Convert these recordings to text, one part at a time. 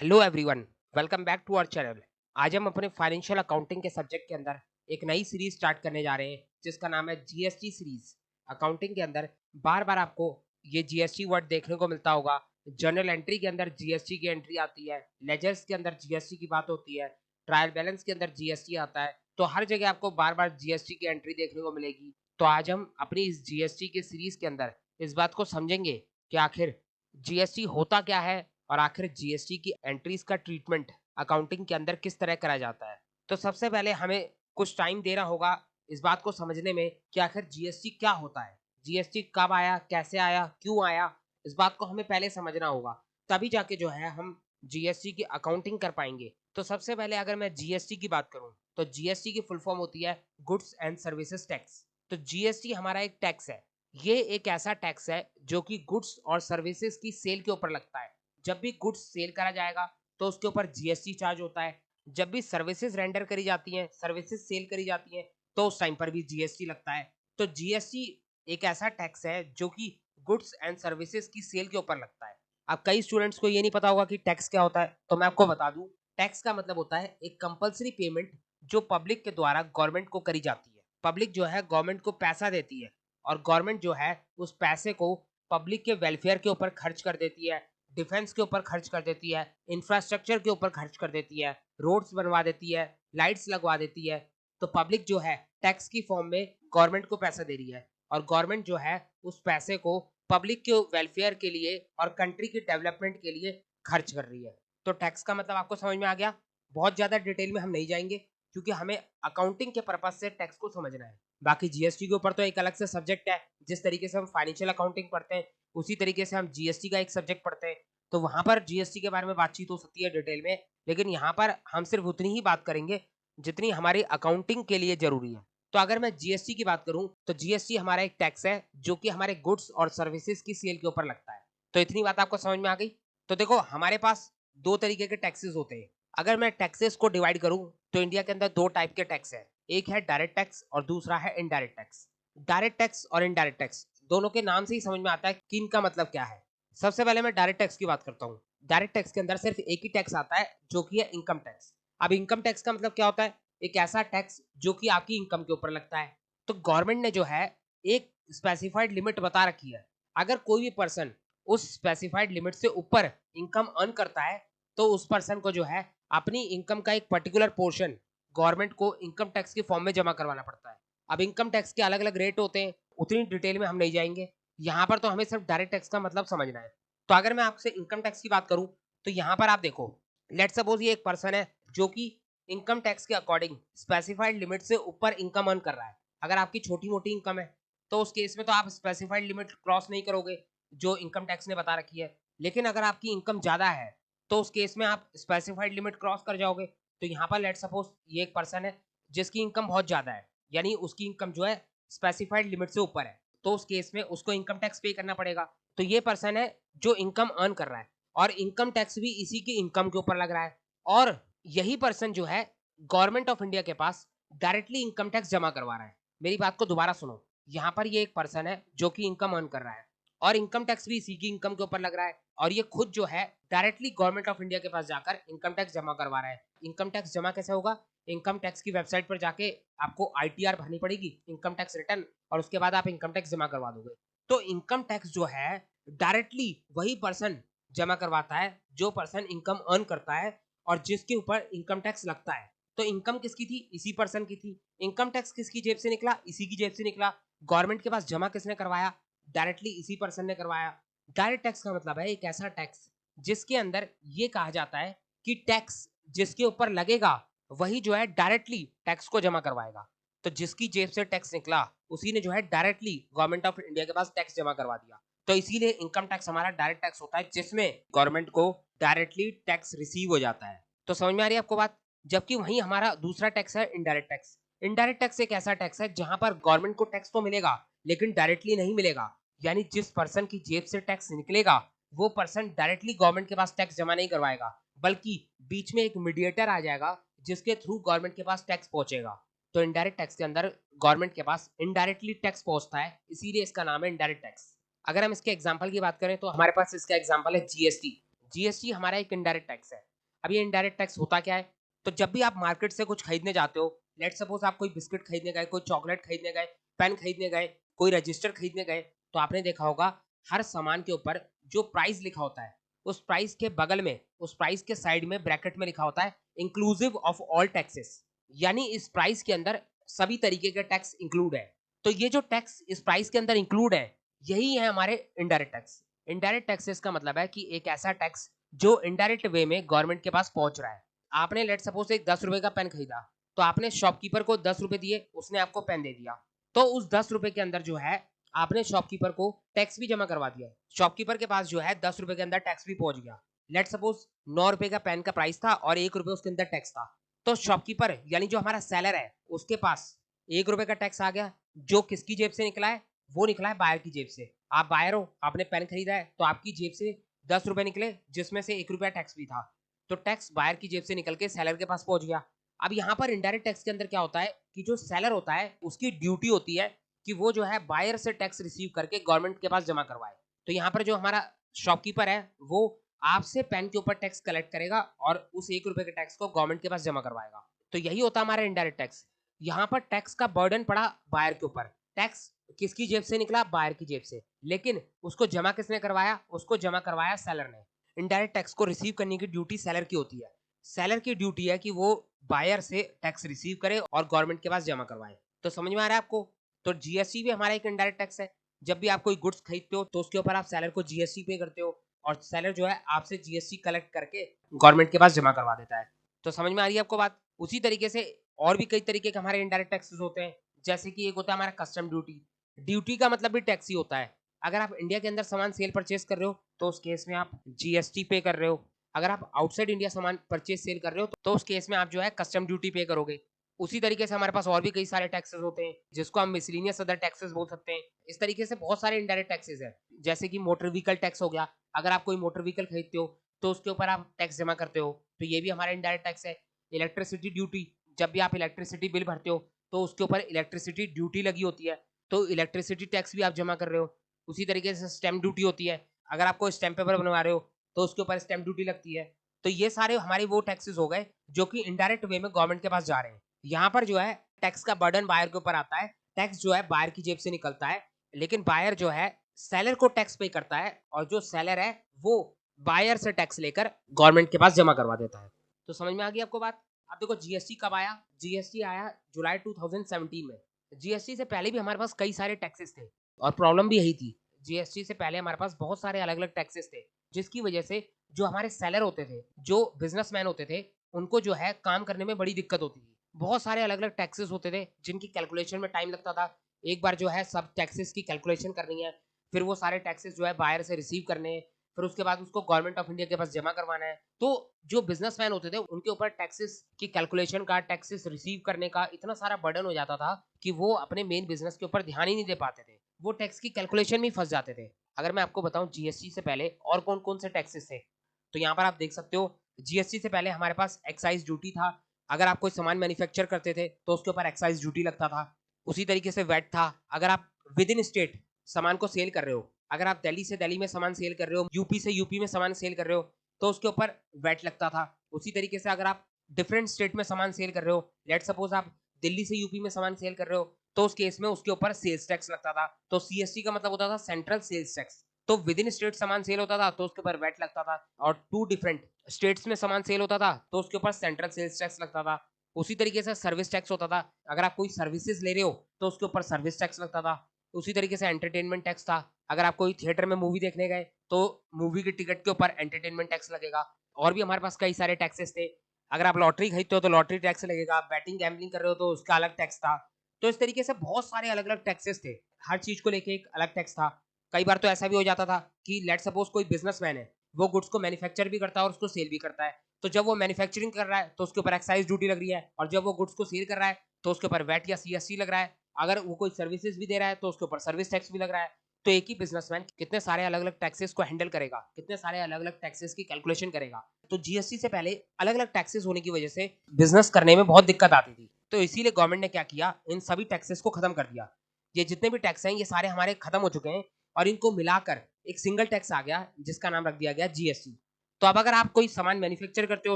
Hello everyone, welcome back to our channel. आज हम अपने फाइनेंशियल अकाउंटिंग के सब्जेक्ट के अंदर एक नई सीरीज स्टार्ट करने जा रहे हैं जिसका नाम है जीएसटी सीरीज। अकाउंटिंग के अंदर बार बार आपको ये जीएसटी वर्ड देखने को मिलता होगा। जर्नल एंट्री के अंदर जीएसटी की एंट्री आती है, लेजर्स के अंदर जीएसटी की बात होती है, ट्रायल बैलेंस के अंदर जीएसटी आता है। तो हर जगह आपको बार बार जीएसटी की एंट्री देखने को मिलेगी। तो आज हम अपनी इस जीएसटी के सीरीज के अंदर इस बात को समझेंगे कि आखिर जीएसटी होता क्या है और आखिर जीएसटी की एंट्रीज का ट्रीटमेंट अकाउंटिंग के अंदर किस तरह करा जाता है। तो सबसे पहले हमें कुछ टाइम देना होगा इस बात को समझने में कि आखिर जीएसटी क्या होता है, जीएसटी कब आया, कैसे आया, क्यों आया। इस बात को हमें पहले समझना होगा, तभी जाके जो है हम जीएसटी की अकाउंटिंग कर पाएंगे। तो सबसे पहले अगर मैं जीएसटी की बात करूं तो जीएसटी की फुल फॉर्म होती है गुड्स एंड सर्विसेज टैक्स। तो जीएसटी हमारा एक टैक्स है। ये एक ऐसा टैक्स है जो कि गुड्स और सर्विसेज की सेल के ऊपर लगता है। जब भी गुड्स सेल करा जाएगा तो उसके ऊपर जीएसटी चार्ज होता है। जब भी सर्विसेज रेंडर करी जाती हैं, सर्विसेज सेल करी जाती हैं, तो उस टाइम पर भी जीएसटी लगता है। तो जीएसटी एक ऐसा टैक्स है जो कि गुड्स एंड सर्विसेज की सेल के ऊपर लगता है। अब कई स्टूडेंट्स को ये नहीं पता होगा कि टैक्स क्या होता है, तो मैं आपको बता दूं। टैक्स का मतलब होता है एक कंपलसरी पेमेंट जो पब्लिक के द्वारा गवर्नमेंट को करी जाती है। पब्लिक जो है गवर्नमेंट को पैसा देती है और गवर्नमेंट जो है उस पैसे को पब्लिक के वेलफेयर के ऊपर खर्च कर देती है, डिफेंस के ऊपर खर्च कर देती है, इंफ्रास्ट्रक्चर के ऊपर खर्च कर देती है, रोड्स बनवा देती है, लाइट्स लगवा देती है। तो पब्लिक जो है टैक्स की फॉर्म में गवर्नमेंट को पैसा दे रही है और गवर्नमेंट जो है उस पैसे को पब्लिक के वेलफेयर के लिए और कंट्री के डेवलपमेंट के लिए खर्च कर रही है। तो टैक्स का मतलब आपको समझ में आ गया। बहुत ज्यादा डिटेल में हम नहीं जाएंगे क्योंकि हमें अकाउंटिंग के पर्पज से टैक्स को समझना है। बाकी जीएसटी के ऊपर तो एक अलग से सब्जेक्ट है। जिस तरीके से हम फाइनेंशियल अकाउंटिंग पढ़ते हैं उसी तरीके से हम जीएसटी का एक सब्जेक्ट पढ़ते हैं। तो वहां पर जीएसटी के बारे में बातचीत हो सकती है डिटेल में, लेकिन यहाँ पर हम सिर्फ उतनी ही बात करेंगे जितनी हमारी अकाउंटिंग के लिए जरूरी है। तो अगर मैं जीएसटी की बात करूं तो जीएसटी हमारा एक टैक्स है जो कि हमारे गुड्स और सर्विसेज की सेल के ऊपर लगता है। तो इतनी बात आपको समझ में आ गई। तो देखो हमारे पास दो तरीके के टैक्सेस होते हैं। अगर मैं टैक्सेस को डिवाइड करूं तो इंडिया के अंदर दो टाइप के टैक्स है। एक है डायरेक्ट टैक्स और दूसरा है इनडायरेक्ट टैक्स। डायरेक्ट टैक्स और इनडायरेक्ट टैक्स दोनों के नाम से ही समझ में आता है कि इनका मतलब क्या है। सबसे पहले मैं डायरेक्ट टैक्स की बात करता हूँ। डायरेक्ट टैक्स के अंदर सिर्फ एक ही टैक्स आता है जो कि है इनकम टैक्स। अब इनकम टैक्स का मतलब क्या होता है? एक ऐसा टैक्स जो कि आपकी इनकम के ऊपर लगता है। तो गवर्नमेंट ने जो है एक स्पेसिफाइड लिमिट बता रखी है। अगर कोई भी पर्सन उस स्पेसिफाइड लिमिट से ऊपर इनकम अर्न करता है तो उस पर्सन को जो है अपनी इनकम का एक पर्टिकुलर पोर्शन गवर्नमेंट को इनकम टैक्स के फॉर्म में जमा करवाना पड़ता है। अब इनकम टैक्स के अलग अलग रेट होते हैं, उतनी डिटेल में हम नहीं जाएंगे। यहाँ पर तो हमें सिर्फ डायरेक्ट टैक्स का मतलब समझना है। तो अगर मैं आपसे इनकम टैक्स की बात करूं तो यहाँ पर आप देखो, लेट सपोज ये एक पर्सन है जो कि इनकम टैक्स के अकॉर्डिंग स्पेसिफाइड लिमिट से ऊपर इनकम अर्न कर रहा है। अगर आपकी छोटी मोटी इनकम है तो उस केस में तो आप स्पेसिफाइड लिमिट क्रॉस नहीं करोगे जो इनकम टैक्स ने बता रखी है। लेकिन अगर आपकी इनकम ज्यादा है तो उस केस में आप स्पेसिफाइड लिमिट क्रॉस कर जाओगे। तो यहाँ पर लेट सपोज ये एक पर्सन है जिसकी इनकम बहुत ज्यादा है, यानी उसकी इनकम जो है स्पेसिफाइड लिमिट से ऊपर है, तो उस केस में उसको इनकम टैक्स पे करना पड़ेगा। तो ये पर्सन है जो इनकम अर्न कर रहा है और इनकम टैक्स भी इसी की इनकम के ऊपर लग रहा है। और यही पर्सन जो है गवर्नमेंट ऑफ इंडिया के पास डायरेक्टली इनकम टैक्स जमा करवा रहा है। मेरी बात को दोबारा सुनो। यहाँ पर ये एक पर्सन है जो कि इनकम अर्न कर रहा है और इनकम टैक्स भी इसी की इनकम के ऊपर लग रहा है और ये खुद जो है डायरेक्टली गवर्नमेंट ऑफ इंडिया के पास जाकर इनकम टैक्स जमा करवा रहा है। इनकम टैक्स जमा कैसे होगा? इनकम टैक्स की वेबसाइट पर जाके आपको आईटीआर भरनी पड़ेगी, इनकम टैक्स रिटर्न, और उसके बाद आप इनकम टैक्स जमा करवा दोगे। तो इनकम टैक्स जो है डायरेक्टली वही पर्सन जमा करवाता है जो पर्सन इनकम अर्न करता है और जिसके ऊपर इनकम टैक्स लगता है। तो इनकम किसकी थी? इसी पर्सन की थी। इनकम टैक्स किसकी जेब से निकला? इसी की जेब से निकला। गवर्नमेंट के पास जमा किसने करवाया? डायरेक्टली इसी पर्सन ने करवाया। डायरेक्ट टैक्स का मतलब है एक ऐसा टैक्स जिसके अंदर ये कहा जाता है कि टैक्स जिसके ऊपर लगेगा वही जो है डायरेक्टली टैक्स को जमा करवाएगा। तो जिसकी जेब से टैक्स निकला उसी ने जो है डायरेक्टली गवर्नमेंट ऑफ इंडिया के पास टैक्स जमा करवा दिया। तो इसीलिए इनकम टैक्स हमारा डायरेक्ट टैक्स होता है जिसमें गवर्नमेंट को डायरेक्टली टैक्स रिसीव हो जाता है। तो समझ में आ रही है आपको बात? जबकि वहीं हमारा दूसरा टैक्स है इनडायरेक्ट टैक्स। इनडायरेक्ट टैक्स एक ऐसा टैक्स है जहां पर गवर्नमेंट को टैक्स तो मिलेगा लेकिन डायरेक्टली नहीं मिलेगा। यानी जिस पर्सन की जेब से टैक्स निकलेगा वो पर्सन डायरेक्टली गवर्नमेंट के पास टैक्स जमा नहीं करवाएगा, बल्कि बीच में एक मीडिएटर आ जाएगा जिसके थ्रू गवर्नमेंट के पास टैक्स पहुंचेगा। तो इनडायरेक्ट टैक्स के अंदर गवर्नमेंट के पास इनडायरेक्टली टैक्स पहुंचता है, इसीलिए इसका नाम है इनडायरेक्ट टैक्स। अगर हम इसके एग्जांपल की बात करें तो हमारे पास इसका एग्जांपल है जीएसटी। जीएसटी हमारा एक इनडायरेक्ट टैक्स है। अब ये इनडायरेक्ट टैक्स होता क्या है? तो जब भी आप मार्केट से कुछ खरीदने जाते हो, लेट्स सपोज आप कोई बिस्किट खरीदने गए, कोई चॉकलेट खरीदने गए, पेन खरीदने गए, कोई रजिस्टर खरीदने गए, तो आपने देखा होगा हर सामान के ऊपर जो प्राइस लिखा होता है, उस प्राइस के बगल में, उस प्राइस के साइड में ब्रैकेट में लिखा होता है इंक्लूसिव ऑफ ऑल टैक्सेस, यानी इस प्राइस के अंदर सभी तरीके के टैक्स इंक्लूड है। तो ये जो टैक्स इस प्राइस के अंदर इंक्लूड है, यही है हमारे इनडायरेक्ट टैक्स। इनडायरेक्ट टैक्सेस का मतलब है कि एक ऐसा टैक्स जो इनडायरेक्ट वे में गवर्नमेंट के पास पहुंच रहा है। आपने लेट सपोज एक 10 रुपए का पेन खरीदा, तो आपने शॉपकीपर को 10 रुपए दिए, उसने आपको पेन दे दिया। तो उस 10 रुपए के अंदर जो है आपने शॉपकीपर को टैक्स भी जमा करवा दिया। शॉपकीपर के पास जो है 10 रुपए के अंदर टैक्स भी पहुंच गया। लेट सपोज 9 रुपए का पेन का प्राइस था और 1 रुपए उसके अंदर टैक्स था। तो शॉपकीपर यानी जो हमारा सेलर है, उसके पास 1 रुपए का टैक्स आ गया, जो किसकी जेब से निकला है? वो निकला है बायर की जेब से। आप बायर हो, आपने पेन खरीदा है, तो आपकी जेब से 10 रुपए निकले, जिसमें से 1 रुपया टैक्स भी था। तो टैक्स बायर की जेब से निकल के सेलर के पास पहुंच गया। अब यहाँ पर इनडायरेक्ट टैक्स के अंदर क्या होता है कि जो सेलर होता है उसकी ड्यूटी होती है कि वो जो है बायर से टैक्स रिसीव करके गवर्नमेंट के पास जमा करवाए। तो यहाँ पर जो हमारा शॉपकीपर है वो आपसे पेन के ऊपर टैक्स कलेक्ट करेगा और उस 1 रुपए के टैक्स को गवर्नमेंट के पास जमा करवाएगा। तो यही होता है हमारा इनडायरेक्ट टैक्स। यहाँ पर टैक्स का बर्डन पड़ा बायर के ऊपर। टैक्स किसकी जेब से निकला? बायर की जेब से। लेकिन उसको जमा किसने करवाया? उसको जमा करवाया सेलर ने। इनडायरेक्ट टैक्स को रिसीव करने की ड्यूटी सेलर की होती है। सेलर की ड्यूटी है कि वो बायर से टैक्स रिसीव करे और गवर्नमेंट के पास जमा करवाए। तो समझ में आ रहा है आपको? तो जीएसटी भी हमारा एक इनडायरेक्ट टैक्स है। जब भी आप कोई गुड्स खरीदते हो तो उसके ऊपर आप सेलर को जीएसटी पे करते हो और सेलर जो है आपसे जीएसटी कलेक्ट करके गवर्नमेंट के पास जमा करवा देता है। तो समझ में आ रही है आपको बात? उसी तरीके से और भी कई तरीके के हमारे इनडायरेक्ट टैक्सेस होते हैं। जैसे कि एक होता है हमारा कस्टम ड्यूटी। ड्यूटी का मतलब भी टैक्स ही होता है। अगर आप इंडिया के अंदर सामान सेल परचेज कर रहे हो तो उस केस में आप जीएसटी पे कर रहे हो। अगर आप आउटसाइड इंडिया सामान परचेज सेल कर रहे हो तो उस केस में आप जो है कस्टम ड्यूटी पे करोगे। उसी तरीके से हमारे पास और भी कई सारे टैक्सेस होते हैं जिसको हम मिसलिनियस अदर टैक्सेस बोल सकते हैं। इस तरीके से बहुत सारे इनडायरेक्ट टैक्सेस हैं। जैसे कि मोटर व्हीकल टैक्स हो गया। अगर आप कोई मोटर व्हीकल खरीदते हो तो उसके ऊपर आप टैक्स जमा करते हो, तो ये भी हमारा इनडायरेक्ट टैक्स है। इलेक्ट्रिसिटी ड्यूटी, जब भी आप इलेक्ट्रिसिटी बिल भरते हो तो उसके ऊपर इलेक्ट्रिसिटी ड्यूटी लगी होती है, तो इलेक्ट्रिसिटी टैक्स भी आप जमा कर रहे हो। उसी तरीके से स्टैम्प ड्यूटी होती है। अगर आप कोई स्टैम्प पेपर बनवा रहे हो तो उसके ऊपर स्टैम्प ड्यूटी लगती है। तो ये सारे हमारे वो टैक्सेस हो गए जो कि इनडायरेक्ट वे में गवर्नमेंट के पास जा रहे हैं। यहाँ पर जो है टैक्स का बर्डन बायर के ऊपर आता है। टैक्स जो है बायर की जेब से निकलता है, लेकिन बायर जो है सेलर को टैक्स पे करता है और जो सेलर है वो बायर से टैक्स लेकर गवर्नमेंट के पास जमा करवा देता है। तो समझ में आ गई आपको बात? अब देखो जीएसटी कब आया? जीएसटी आया जुलाई 2017 में। जीएसटी से पहले भी हमारे पास कई सारे टैक्सेस थे और प्रॉब्लम भी यही थी। जीएसटी से पहले हमारे पास बहुत सारे अलग अलग टैक्सेस थे, जिसकी वजह से जो हमारे सेलर होते थे, जो बिजनेसमैन होते थे, उनको जो है काम करने में बड़ी दिक्कत होती थी। बहुत सारे अलग अलग टैक्सेस होते थे जिनकी कैलकुलेशन में टाइम लगता था। एक बार जो है सब टैक्सेस की कैलकुलेशन करनी है, फिर वो सारे टैक्सेस जो है बायर से रिसीव करने हैं, फिर उसके बाद उसको गवर्नमेंट ऑफ इंडिया के पास जमा करवाना है। तो जो बिजनेसमैन होते थे उनके ऊपर टैक्सेस की कैलकुलेशन का, टैक्सेस रिसीव करने का इतना सारा बर्डन हो जाता था कि वो अपने मेन बिजनेस के ऊपर ध्यान ही नहीं दे पाते थे। वो टैक्स की कैलकुलेशन में फंस जाते थे। अगर मैं आपको बताऊं जीएसटी से पहले और कौन कौन से टैक्सेस थे, तो यहाँ पर आप देख सकते हो। जीएसटी से पहले हमारे पास एक्साइज ड्यूटी था। अगर आप कोई सामान मैन्युफैक्चर करते थे तो उसके ऊपर एक्साइज ड्यूटी लगता था। उसी तरीके से वैट था। अगर आप विद इन स्टेट सामान को सेल कर रहे हो, अगर आप दिल्ली से दिल्ली में सामान सेल कर रहे हो, यूपी से यूपी में सामान सेल कर रहे हो, तो उसके ऊपर वैट लगता था। उसी तरीके से अगर आप डिफरेंट स्टेट में सामान सेल कर रहे हो, लेट सपोज आप दिल्ली से यूपी में सामान सेल कर रहे हो, तो उस केस में उसके ऊपर सेल्स टैक्स लगता था। तो सीएसटी का मतलब होता था सेंट्रल सेल्स टैक्स। तो विद इन स्टेट सामान सेल होता था तो उसके ऊपर वैट लगता था, और टू डिफरेंट स्टेट्स में सामान सेल होता था तो उसके ऊपर सेंट्रल सेल्स टैक्स लगता था। उसी तरीके से सर्विस टैक्स होता था। अगर आप कोई सर्विसेज ले रहे हो तो उसके ऊपर सर्विस टैक्स लगता था। उसी तरीके से एंटरटेनमेंट टैक्स था। अगर आप कोई थिएटर में मूवी देखने गए तो मूवी की टिकट के ऊपर एंटरटेनमेंट टैक्स लगेगा। और भी हमारे पास कई सारे टैक्सेस थे। अगर आप लॉटरी खरीदते हो तो लॉटरी टैक्स लगेगा, बैटिंग गैम्बलिंग कर रहे हो तो उसका अलग टैक्स था। तो इस तरीके से बहुत सारे अलग अलग टैक्सेस थे। हर चीज को लेके एक अलग टैक्स था। कई बार तो ऐसा भी हो जाता था कि लेट सपोज कोई बिजनेसमैन है, वो गुड्स को मैन्युफैक्चर भी करता है और उसको सेल भी करता है। तो जब वो मैन्युफैक्चरिंग कर रहा है तो उसके ऊपर एक्साइज ड्यूटी लग रही है, और जब वो गुड्स को सेल कर रहा है तो उसके ऊपर वैट या सीएसटी लग रहा है। अगर वो कोई सर्विसेज भी दे रहा है तो उसके ऊपर सर्विस टैक्स भी लग रहा है। तो एक ही बिजनेसमैन कितने सारे अलग अलग टैक्सेस को हैंडल करेगा, कितने सारे अलग अलग टैक्सेस की कैलकुलेशन करेगा। तो जीएसटी से पहले अलग अलग टैक्सेस होने की वजह से बिजनेस करने में बहुत दिक्कत आती थी। तो इसीलिए गवर्नमेंट ने क्या किया, इन सभी टैक्सेस को खत्म कर दिया। ये जितने भी टैक्स हैं ये सारे हमारे खत्म हो चुके हैं और इनको मिलाकर एक सिंगल टैक्स आ गया जिसका नाम रख दिया गया जीएसटी। तो अब अगर आप कोई सामान मैन्युफैक्चर करते हो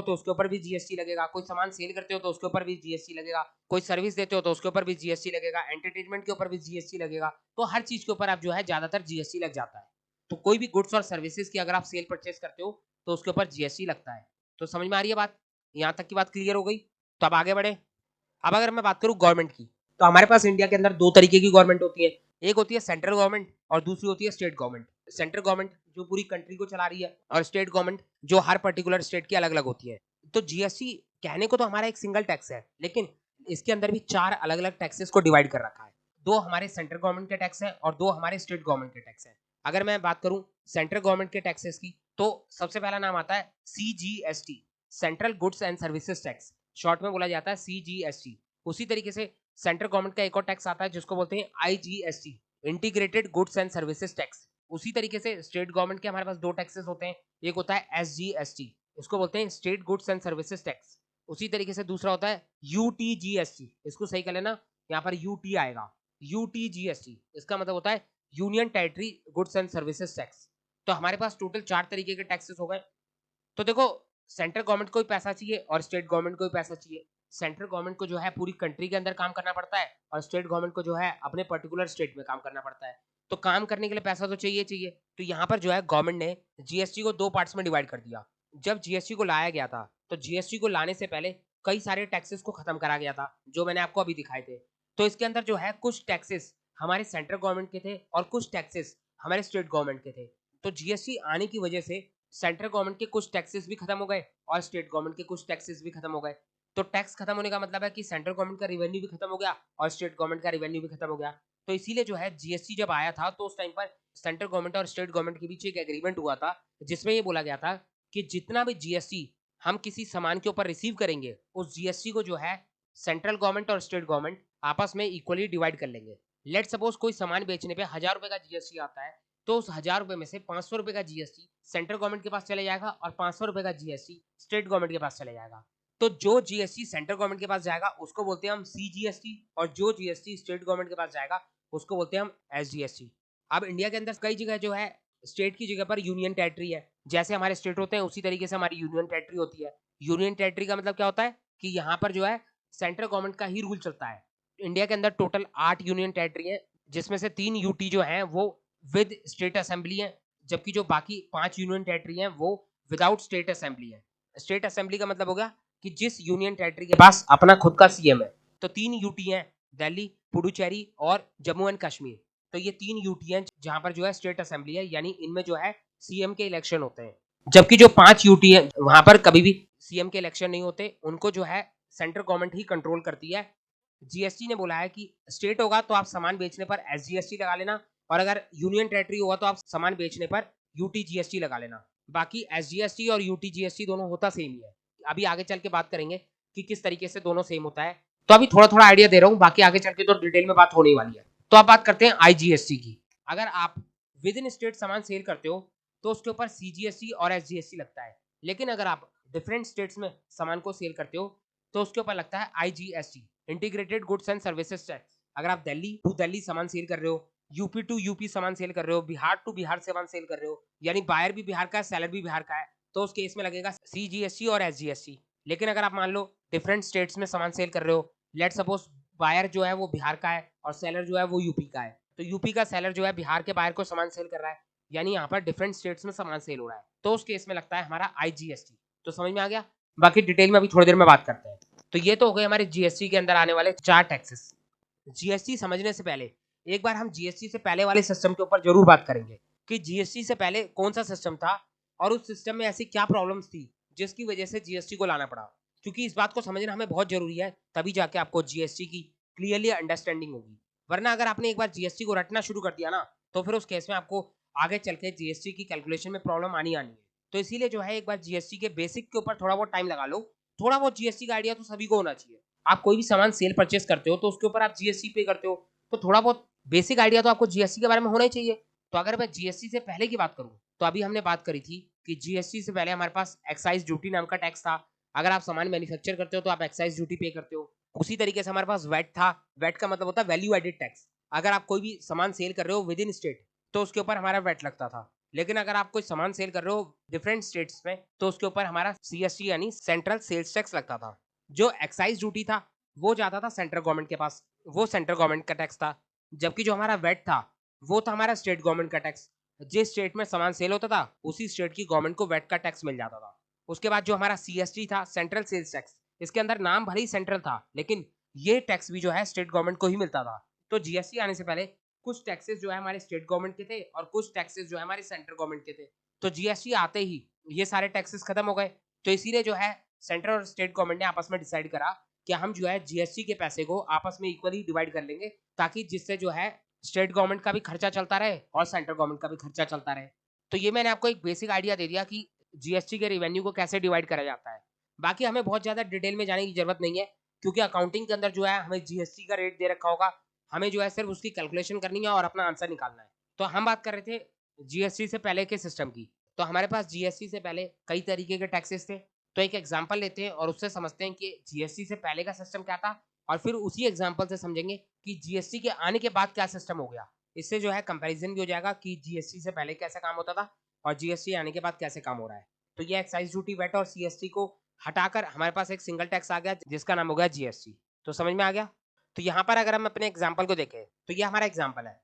तो उसके ऊपर भी जीएसटी लगेगा, कोई सामान सेल करते हो तो उसके ऊपर भी जीएसटी लगेगा, कोई सर्विस देते हो तो उसके ऊपर भी जीएसटी लगेगा, एंटरटेनमेंट के ऊपर भी जीएसटी लगेगा। तो हर चीज के ऊपर आप जो है ज्यादातर जीएसटी लग जाता है। तो कोई भी गुड्स और सर्विसेज की अगर आप सेल परचेज करते हो तो उसके ऊपर जीएसटी लगता है। तो समझ में आ रही है बात? यहाँ तक की बात क्लियर हो गई? तो अब आगे बढ़े। अब अगर मैं बात करूं गवर्नमेंट की, तो हमारे पास इंडिया के अंदर दो तरीके की गवर्नमेंट होती है। एक होती है सेंट्रल गवर्नमेंट और दूसरी होती है स्टेट गवर्नमेंट। सेंट्रल गवर्नमेंट जो पूरी कंट्री को चला रही है और स्टेट गवर्नमेंट जो हर पर्टिकुलर स्टेट की अलग अलग होती है। तो जीएसटी कहने को तो हमारा एक सिंगल टैक्स है, लेकिन इसके अंदर भी चार अलग अलग टैक्सेस को डिवाइड कर रखा है। दो हमारे सेंट्रल गवर्नमेंट के टैक्स हैं और दो हमारे स्टेट गवर्नमेंट के टैक्स हैं। अगर मैं बात करूं सेंट्रल गवर्नमेंट के टैक्सेस की, तो सबसे पहला नाम आता है CGST, central goods and services tax, short में बोला जाता है सीजीएसटी। उसी तरीके से सेंट्रल गवर्नमेंट का एक और टैक्स आता है जिसको बोलते हैं IGST, integrated goods and services tax. उसी तरीके से स्टेट गवर्नमेंट के हमारे पास दो टैक्सेस होते हैं। एक होता है एसजीएसटी, इसको बोलते हैं state goods and services tax. उसी तरीके से दूसरा होता है यूटीजीएसटी, इसको सही कर लेना, यहाँ पर यूटी आएगा। यूटीजीएसटी इसका मतलब होता है union territory goods and services tax. तो हमारे पास टोटल चार तरीके के टैक्सेस हो गए। तो देखो, सेंट्रल गवर्नमेंट को भी पैसा चाहिए और स्टेट गवर्नमेंट को भी पैसा चाहिए। सेंट्रल गवर्नमेंट को जो है पूरी कंट्री के अंदर काम करना पड़ता है और स्टेट गवर्नमेंट को जो है अपने पर्टिकुलर स्टेट में काम करना पड़ता है। तो काम करने के लिए पैसा तो चाहिए चाहिए। तो यहाँ पर जो है गवर्नमेंट ने जीएसटी को दो पार्ट्स में डिवाइड कर दिया। जब जीएसटी को लाया गया था तो जीएसटी को लाने से पहले कई सारे टैक्सेस को खत्म करा गया था जो मैंने आपको अभी दिखाए थे। तो इसके अंदर जो है कुछ टैक्सेस हमारे सेंट्रल गवर्नमेंट के थे और कुछ टैक्सेस हमारे स्टेट गवर्नमेंट के थे। तो जीएसटी आने की वजह से सेंट्रल गवर्नमेंट के कुछ टैक्सेस भी खत्म हो गए और स्टेट गवर्नमेंट के कुछ टैक्सेस भी खत्म हो गए। तो टैक्स खत्म होने का मतलब है कि सेंट्रल गवर्नमेंट का रेवेन्यू भी खत्म हो गया और स्टेट गवर्नमेंट का रेवेन्यू भी खत्म हो गया। तो इसीलिए जो है जीएसटी जब आया था तो उस टाइम पर सेंट्रल गवर्नमेंट और स्टेट गवर्नमेंट के बीच एक एग्रीमेंट हुआ था जिसमें ये बोला गया था कि जितना भी जीएसटी हम किसी सामान के ऊपर रिसीव करेंगे उस जीएसटी को जो है सेंट्रल गवर्नमेंट और स्टेट गवर्नमेंट आपस में इक्वली डिवाइड कर लेंगे। लेट सपोज कोई सामान बेचने पे 1000 रुपए का जीएसटी आता है, तो उस 1000 रुपए में से 500 रुपए का जीएसटी सेंट्रल गवर्नमेंट के पास चले जाएगा और 500 रुपए का जीएसटी स्टेट गवर्नमेंट के पास चले जाएगा। तो जो जीएसटी सेंट्रल गवर्नमेंट के पास जाएगा उसको बोलते हैं हम सीजीएसटी और जो जीएसटी स्टेट गवर्नमेंट के पास जाएगा उसको बोलते हैं हम एसजीएसटी। अब इंडिया के अंदर कई जगह जो है स्टेट की जगह पर यूनियन टेरिटरी है। जैसे हमारे स्टेट होते हैं उसी तरीके से हमारी यूनियन टेरिटरी होती है। यूनियन टेरिटरी का मतलब क्या होता है कि यहाँ पर जो है सेंट्रल गवर्नमेंट का ही रूल चलता है। इंडिया के अंदर टोटल 8 यूनियन टेरिटरी है जिसमें से 3 यूटी जो है वो विद स्टेट असेंबली है, जबकि जो बाकी 5 यूनियन टेरिटरी हैं वो विदाउट स्टेट असेंबली है। स्टेट असेंबली का मतलब हो गया कि जिस यूनियन टेरिटरी के पास अपना खुद का सीएम है। तो 3 यूटी हैं, दिल्ली, पुडुचेरी और जम्मू एंड कश्मीर। तो ये 3 यूटी हैं जहां पर जो है स्टेट असेंबली है, यानी इनमें जो है सीएम के इलेक्शन होते हैं। जबकि जो 5 यूटी है वहां पर कभी भी सीएम के इलेक्शन नहीं होते, उनको जो है सेंट्रल गवर्नमेंट ही कंट्रोल करती है। जीएसटी ने बोला है कि स्टेट होगा तो आप सामान बेचने पर एसजीएसटी लगा लेना और अगर यूनियन टेरिटरी होगा तो आप सामान बेचने पर यूटीजीएसटी लगा लेना। बाकी एसजीएसटी और यूटीजीएसटी दोनों होता सेम ही है। अभी आगे चल के बात करेंगे कि किस तरीके से दोनों सेम होता है। तो अभी थोड़ा थोड़ा आइडिया दे रहा हूँ, बाकी आगे चल के तो डिटेल में बात होने वाली है। तो अब बात करते हैं आईजीएसटी की। अगर आप विद इन स्टेट सामान सेल करते हो तो उसके ऊपर सीजीएसटी और एसजीएसटी लगता है। लेकिन अगर आप डिफरेंट स्टेट्स में सामान को सेल करते हो तो उसके ऊपर लगता है IGST, integrated goods and services tax. अगर आप दिल्ली टू दिल्ली सामान सेल कर रहे हो, यूपी टू यूपी सामान सेल कर रहे हो, बिहार टू बिहार सामान सेल कर रहे हो, यानी बायर भी बिहार का है सेलर भी बिहार का है, तो उस केस में लगेगा सीजीएसटी और एसजीएसटी। लेकिन अगर आप मान लो डिफरेंट स्टेट्स में सामान सेल कर रहे हो, लेट सपोज बायर जो है वो बिहार का है और सेलर जो है वो यूपी का है, तो यूपी का सेलर जो है बिहार के बायर को सामान सेल कर रहा है, यानी यहाँ पर डिफरेंट स्टेट्स में सामान सेल हो रहा है, तो उस केस में लगता है हमारा आईजीएसटी। तो समझ में आ गया? बाकी डिटेल में अभी थोड़ी देर में बात करते हैं। तो ये तो हो गए हमारे जीएसटी के अंदर आने वाले 4 टैक्सेस। जीएसटी समझने से पहले एक बार हम जीएसटी से पहले वाले सिस्टम के ऊपर जरूर बात करेंगे कि जीएसटी से पहले कौन सा सिस्टम था और उस सिस्टम में ऐसी क्या प्रॉब्लम्स थी जिसकी वजह से जीएसटी को लाना पड़ा। क्योंकि इस बात को समझना हमें बहुत जरूरी है, तभी जाके आपको जीएसटी की क्लियरली अंडरस्टैंडिंग होगी। वरना अगर आपने एक बार जीएसटी को रटना शुरू कर दिया ना, तो फिर उस केस में आपको आगे चल के जीएसटी की कैलकुलेशन में प्रॉब्लम आनी है। तो इसीलिए जो है एक बार जीएसटी के बेसिक के ऊपर थोड़ा बहुत टाइम लगा लो। थोड़ा बहुत जीएसटी का आइडिया तो सभी को होना चाहिए। आप कोई भी सामान सेल परचेस करते हो तो उसके ऊपर आप जीएसटी पे करते हो, तो थोड़ा बहुत बेसिक आइडिया तो आपको जीएसटी के बारे में होना ही चाहिए। तो अगर मैं जीएसटी से पहले की बात करूं, तो अभी हमने बात करी थी कि जीएसटी से पहले हमारे पास एक्साइज ड्यूटी नाम का टैक्स था। अगर आप सामान मैन्युफैक्चर करते हो तो आप एक्साइज ड्यूटी पे करते हो। उसी तरीके से हमारे पास वैट था। वैट का मतलब होता है वैल्यू एडेड टैक्स। अगर आप कोई भी सामान सेल कर रहे हो विद इन स्टेट तो उसके ऊपर हमारा वैट लगता था। लेकिन अगर आप कोई सामान सेल कर रहे हो डिफरेंट स्टेट्स में तो उसके ऊपर हमारा सीएसटी यानी सेंट्रल सेल्स टैक्स लगता था। जो एक्साइज ड्यूटी था वो जाता था सेंट्रल गवर्नमेंट के पास, वो सेंट्रल गवर्नमेंट का टैक्स था। जबकि जो हमारा वेट था वो था हमारा स्टेट गवर्नमेंट का टैक्स। जिस स्टेट में सामान सेल होता था उसी स्टेट की गवर्नमेंट को वेट का टैक्स मिल जाता था। उसके बाद जो हमारा सीएसटी था सेंट्रल सेल्स टैक्स, इसके अंदर नाम भले ही सेंट्रल था लेकिन ये टैक्स भी जो है स्टेट गवर्नमेंट को ही मिलता था। तो जीएसटी आने से पहले कुछ टैक्सेस जो है हमारे स्टेट गवर्नमेंट के थे और कुछ टैक्सेस जो है हमारे सेंट्रल गवर्नमेंट के थे। तो जीएसटी आते ही ये सारे टैक्सेस खत्म हो गए। तो इसीलिए जो है सेंट्रल और स्टेट गवर्नमेंट ने आपस में डिसाइड करा कि हम जो है जीएसटी के पैसे को आपस में इक्वली डिवाइड कर लेंगे, ताकि जिससे जो है स्टेट गवर्नमेंट का भी खर्चा चलता रहे और सेंट्रल गवर्नमेंट का भी खर्चा चलता रहे। तो ये मैंने आपको एक बेसिक आइडिया दे दिया कि जीएसटी के रेवेन्यू को कैसे डिवाइड करा जाता है। बाकी हमें बहुत ज्यादा डिटेल में जाने की जरूरत नहीं है, क्योंकि अकाउंटिंग के अंदर जो है हमें जीएसटी का रेट दे रखा होगा, हमें जो है सिर्फ उसकी कैलकुलेशन करनी है और अपना आंसर निकालना है। तो हम बात कर रहे थे जीएसटी से पहले के सिस्टम की। तो हमारे पास जीएसटी से पहले कई तरीके के टैक्सेस थे। तो एक एग्जांपल लेते हैं और उससे समझते हैं कि जीएसटी से पहले का सिस्टम क्या था, और फिर उसी एग्जांपल से समझेंगे कि जीएसटी के आने के बाद क्या सिस्टम हो गया। इससे जो है कंपैरिजन भी हो जाएगा कि जीएसटी से पहले कैसे काम होता था और जीएसटी आने के बाद कैसे काम हो रहा है। तो ये एक्साइज ड्यूटी, वेट और सीएसटी को हटाकर हमारे पास एक सिंगल टैक्स आ गया जिसका नाम हो गया जीएसटी। तो समझ में आ गया। तो यहाँ पर अगर हम अपने एग्जाम्पल को देखें तो ये हमारा एग्जाम्पल है।